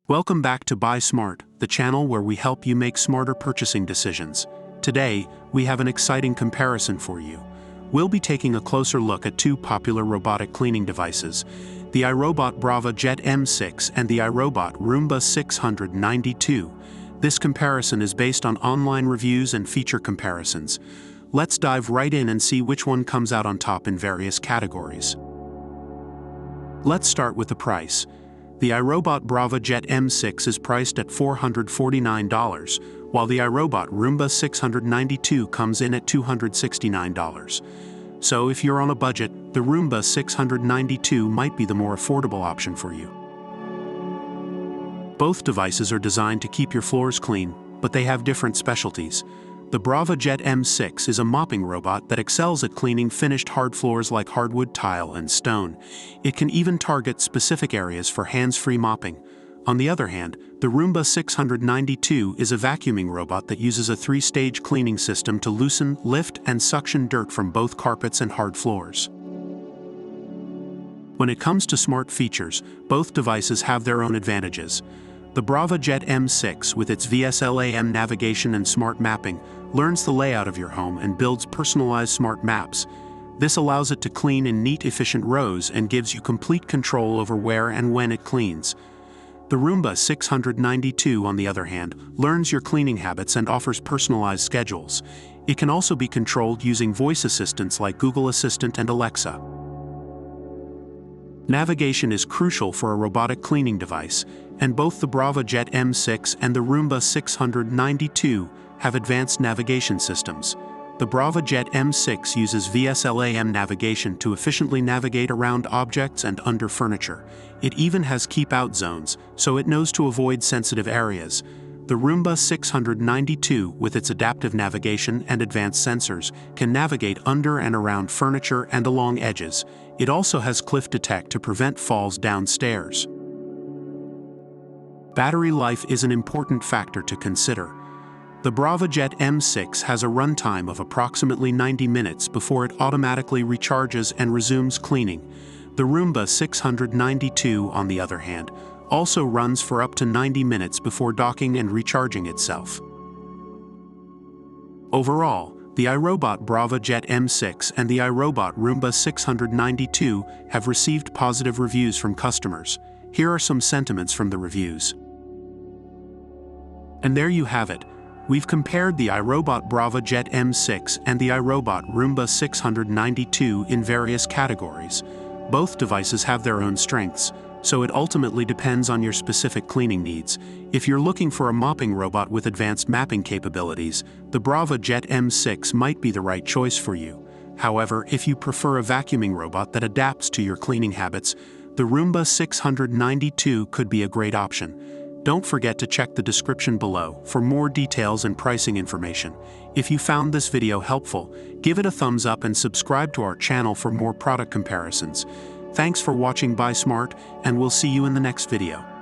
Welcome back to Buy Smart, the channel where we help you make smarter purchasing decisions. Today, we have an exciting comparison for you. We'll be taking a closer look at two popular robotic cleaning devices, the iRobot Braava Jet M6 and the iRobot Roomba 692. This comparison is based on online reviews and feature comparisons. Let's dive right in and see which one comes out on top in various categories. Let's start with the price. The iRobot Braava Jet M6 is priced at $449, while the iRobot Roomba 692 comes in at $269. So if you're on a budget, the Roomba 692 might be the more affordable option for you. Both devices are designed to keep your floors clean, but they have different specialties. The Braava Jet M6 is a mopping robot that excels at cleaning finished hard floors like hardwood, tile, and stone. It can even target specific areas for hands-free mopping. On the other hand, the Roomba 692 is a vacuuming robot that uses a three-stage cleaning system to loosen, lift, and suction dirt from both carpets and hard floors. When it comes to smart features, both devices have their own advantages. The Braava Jet M6, with its vSLAM navigation and smart mapping, learns the layout of your home and builds personalized smart maps. This allows it to clean in neat, efficient rows and gives you complete control over where and when it cleans. The Roomba 692, on the other hand, learns your cleaning habits and offers personalized schedules. It can also be controlled using voice assistants like Google Assistant and Alexa. Navigation is crucial for a robotic cleaning device, and both the Braava Jet M6 and the Roomba 692 have advanced navigation systems. The Braava Jet M6 uses vSLAM navigation to efficiently navigate around objects and under furniture. It even has keep-out zones, so it knows to avoid sensitive areas. The Roomba 692, with its adaptive navigation and advanced sensors, can navigate under and around furniture and along edges. It also has cliff detect to prevent falls downstairs. Battery life is an important factor to consider. The Braava Jet M6 has a runtime of approximately 90 minutes before it automatically recharges and resumes cleaning. The Roomba 692, on the other hand, also runs for up to 90 minutes before docking and recharging itself. Overall, the iRobot Braava Jet M6 and the iRobot Roomba 692 have received positive reviews from customers. Here are some sentiments from the reviews. And there you have it. We've compared the iRobot Braava Jet M6 and the iRobot Roomba 692 in various categories. Both devices have their own strengths, so it ultimately depends on your specific cleaning needs. If you're looking for a mopping robot with advanced mapping capabilities, the Braava Jet M6 might be the right choice for you. However, if you prefer a vacuuming robot that adapts to your cleaning habits, the Roomba 692 could be a great option. Don't forget to check the description below for more details and pricing information. If you found this video helpful, give it a thumbs up and subscribe to our channel for more product comparisons. Thanks for watching Buy Smart, and we'll see you in the next video.